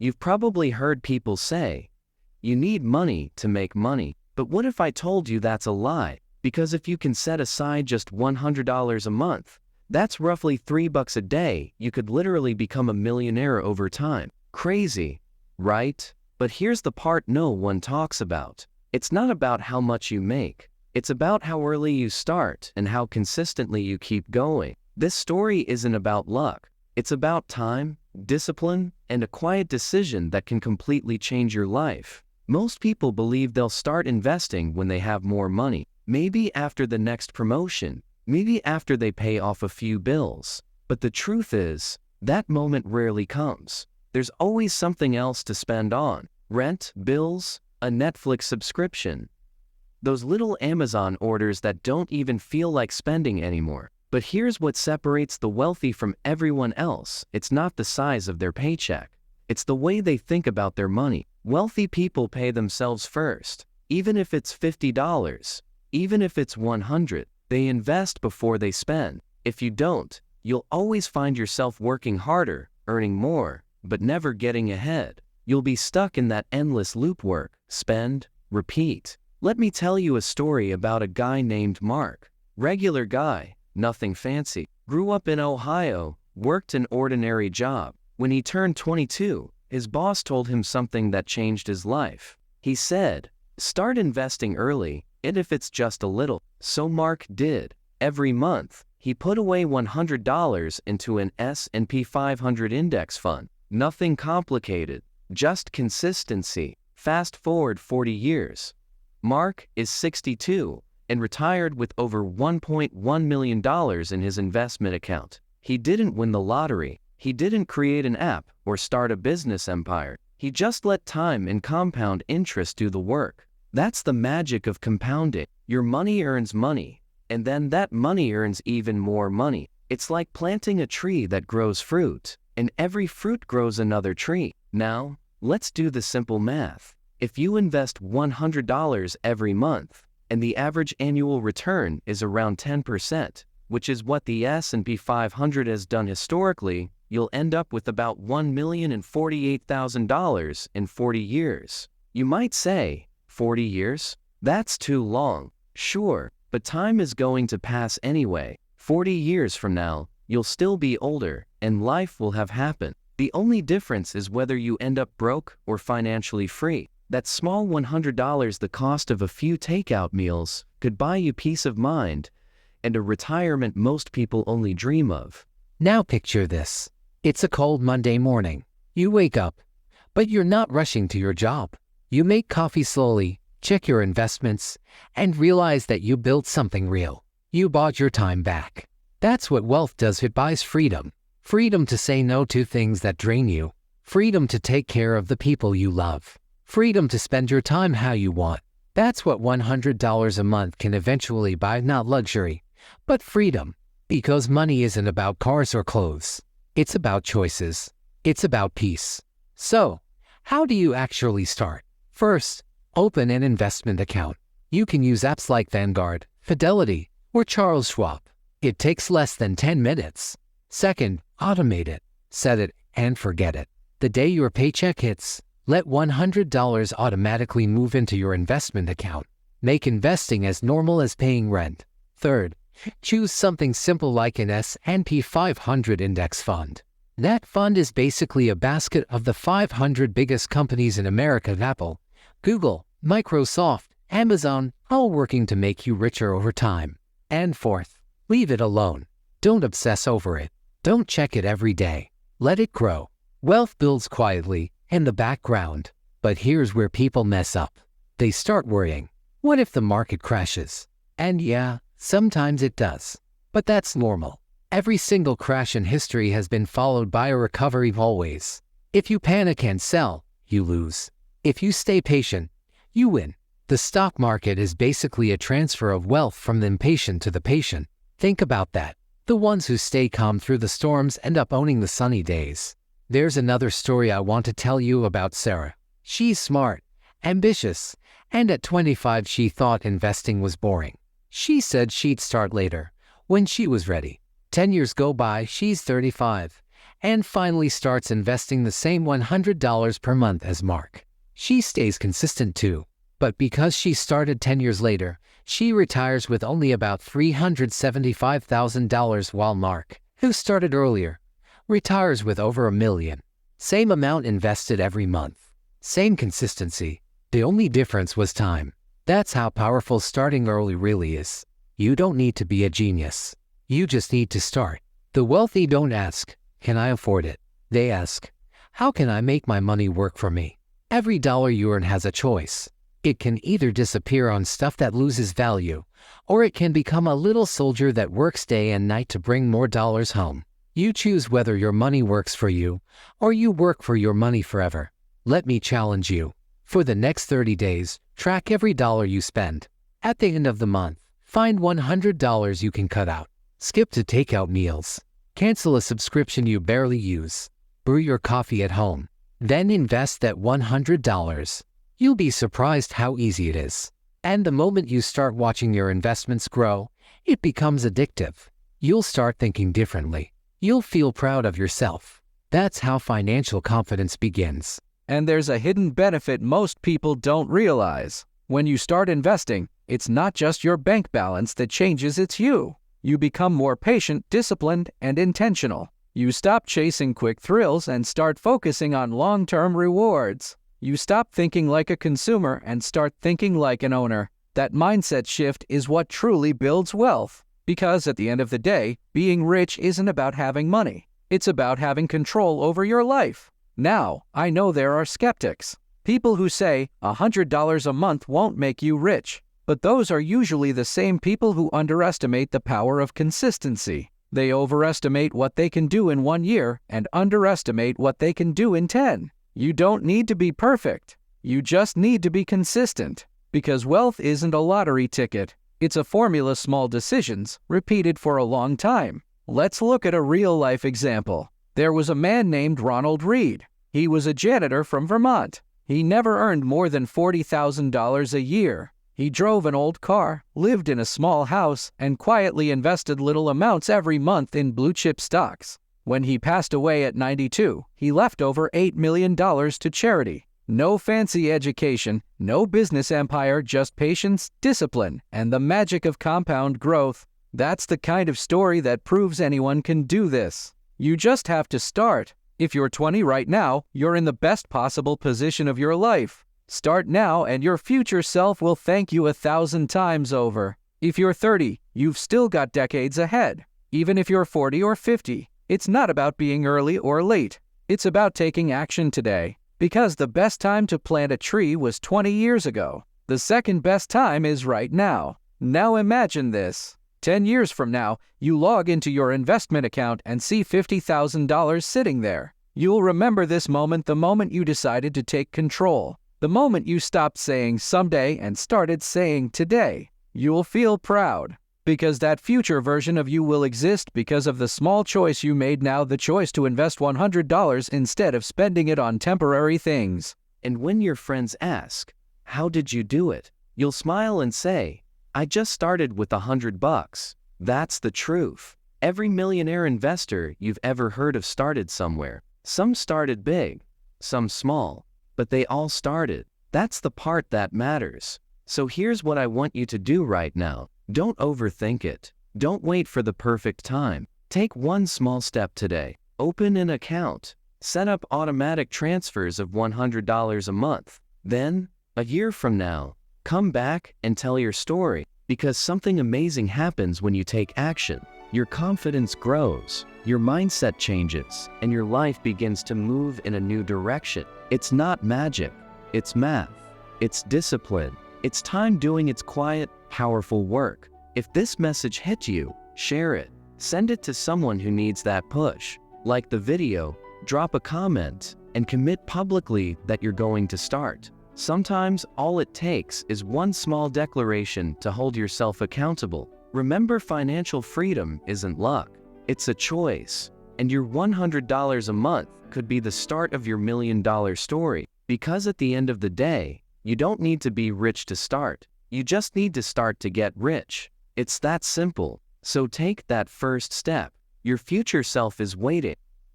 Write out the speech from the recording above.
You've probably heard people say, you need money to make money. But what if I told you that's a lie? Because if you can set aside just $100 a month, that's roughly $3 a day, you could literally become a millionaire over time. Crazy, right? But here's the part no one talks about. It's not about how much you make. It's about how early you start and how consistently you keep going. This story isn't about luck. It's about time, discipline, and a quiet decision that can completely change your life. Most people believe they'll start investing when they have more money. Maybe after the next promotion. Maybe after they pay off a few bills. But the truth is, that moment rarely comes. There's always something else to spend on. Rent, bills, a Netflix subscription. Those little Amazon orders that don't even feel like spending anymore. But here's what separates the wealthy from everyone else. It's not the size of their paycheck. It's the way they think about their money. Wealthy people pay themselves first. Even if it's $50, even if it's $100, they invest before they spend. If you don't, you'll always find yourself working harder, earning more, but never getting ahead. You'll be stuck in that endless loop: work, spend, repeat. Let me tell you a story about a guy named Mark. Regular guy, nothing fancy. Grew up in Ohio, worked an ordinary job. When he turned 22, his boss told him something that changed his life. He said, "Start investing early, and if it's just a little." So Mark did. Every month, he put away $100 into an S&P 500 index fund. Nothing complicated, just consistency. Fast forward 40 years. Mark is 62 and retired with over $1.1 million in his investment account. He didn't win the lottery. He didn't create an app or start a business empire. He just let time and compound interest do the work. That's the magic of compounding. Your money earns money, and then that money earns even more money. It's like planting a tree that grows fruit, and every fruit grows another tree. Now, let's do the simple math. If you invest $100 every month, and the average annual return is around 10%, which is what the S&P 500 has done historically, you'll end up with about $1,048,000 in 40 years. You might say, 40 years? That's too long. Sure, but time is going to pass anyway. 40 years from now, you'll still be older, and life will have happened. The only difference is whether you end up broke or financially free. That small $100, the cost of a few takeout meals, could buy you peace of mind and a retirement most people only dream of. Now picture this. It's a cold Monday morning. You wake up, but you're not rushing to your job. You make coffee slowly, check your investments, and realize that you built something real. You bought your time back. That's what wealth does. It buys freedom. Freedom to say no to things that drain you. Freedom to take care of the people you love. Freedom to spend your time how you want. That's what $100 a month can eventually buy. Not luxury, but freedom. Because money isn't about cars or clothes. It's about choices. It's about peace. So, how do you actually start? First, open an investment account. You can use apps like Vanguard, Fidelity, or Charles Schwab. It takes less than 10 minutes. Second, automate it. Set it and forget it. The day your paycheck hits, let $100 automatically move into your investment account. Make investing as normal as paying rent. Third, choose something simple like an S&P 500 index fund. That fund is basically a basket of the 500 biggest companies in America: Apple, Google, Microsoft, Amazon, all working to make you richer over time. And fourth, leave it alone. Don't obsess over it. Don't check it every day. Let it grow. Wealth builds quietly in the background. But here's where people mess up. They start worrying. What if the market crashes? And yeah, sometimes it does. But that's normal. Every single crash in history has been followed by a recovery always. If you panic and sell, you lose. If you stay patient, you win. The stock market is basically a transfer of wealth from the impatient to the patient. Think about that. The ones who stay calm through the storms end up owning the sunny days. There's another story I want to tell you about Sarah. She's smart, ambitious, and at 25 she thought investing was boring. She said she'd start later, when she was ready. 10 years go by, she's 35, and finally starts investing the same $100 per month as Mark. She stays consistent too, but because she started 10 years later, she retires with only about $375,000 while Mark, who started earlier, retires with over $1 million. Same amount invested every month. Same consistency. The only difference was time. That's how powerful starting early really is. You don't need to be a genius. You just need to start. The wealthy don't ask, "Can I afford it?" They ask, "How can I make my money work for me?" Every dollar you earn has a choice. It can either disappear on stuff that loses value, or it can become a little soldier that works day and night to bring more dollars home. You choose whether your money works for you, or you work for your money forever. Let me challenge you. For the next 30 days, track every dollar you spend. At the end of the month, find $100 you can cut out. Skip to takeout meals. Cancel a subscription you barely use. Brew your coffee at home. Then invest that $100. You'll be surprised how easy it is. And the moment you start watching your investments grow, it becomes addictive. You'll start thinking differently. You'll feel proud of yourself. That's how financial confidence begins. And there's a hidden benefit most people don't realize. When you start investing, it's not just your bank balance that changes, it's you. You become more patient, disciplined, and intentional. You stop chasing quick thrills and start focusing on long-term rewards. You stop thinking like a consumer and start thinking like an owner. That mindset shift is what truly builds wealth. Because at the end of the day, being rich isn't about having money. It's about having control over your life. Now, I know there are skeptics. People who say $100 a month won't make you rich. But those are usually the same people who underestimate the power of consistency. They overestimate what they can do in 1 year and underestimate what they can do in 10. You don't need to be perfect. You just need to be consistent. Because wealth isn't a lottery ticket. It's a formula: small decisions, repeated for a long time. Let's look at a real-life example. There was a man named Ronald Reed. He was a janitor from Vermont. He never earned more than $40,000 a year. He drove an old car, lived in a small house, and quietly invested little amounts every month in blue-chip stocks. When he passed away at 92, he left over $8 million to charity. No fancy education, no business empire, just patience, discipline, and the magic of compound growth. That's the kind of story that proves anyone can do this. You just have to start. If you're 20 right now, you're in the best possible position of your life. Start now and your future self will thank you 1,000 times over. If you're 30, you've still got decades ahead. Even if you're 40 or 50, it's not about being early or late. It's about taking action today. Because the best time to plant a tree was 20 years ago. The second best time is right now. Now imagine this. 10 years from now, you log into your investment account and see $50,000 sitting there. You'll remember this moment, the moment you decided to take control. The moment you stopped saying someday and started saying today. You'll feel proud. Because that future version of you will exist because of the small choice you made now, the choice to invest $100 instead of spending it on temporary things. And when your friends ask, "How did you do it?" you'll smile and say, "I just started with $100. That's the truth. Every millionaire investor you've ever heard of started somewhere. Some started big, some small, but they all started. That's the part that matters. So here's what I want you to do right now. Don't overthink it. Don't wait for the perfect time. Take one small step today. Open an account. Set up automatic transfers of $100 a month. Then, a year from now, come back and tell your story. Because something amazing happens when you take action. Your confidence grows, your mindset changes, and your life begins to move in a new direction. It's not magic. It's math. It's discipline. It's time doing its quiet, powerful work. If this message hit you, share it. Send it to someone who needs that push. Like the video, drop a comment, and commit publicly that you're going to start. Sometimes all it takes is one small declaration to hold yourself accountable. Remember, financial freedom isn't luck. It's a choice. And your $100 a month could be the start of your $1 million story. Because at the end of the day, you don't need to be rich to start. You just need to start to get rich. It's that simple. So take that first step. Your future self is waiting.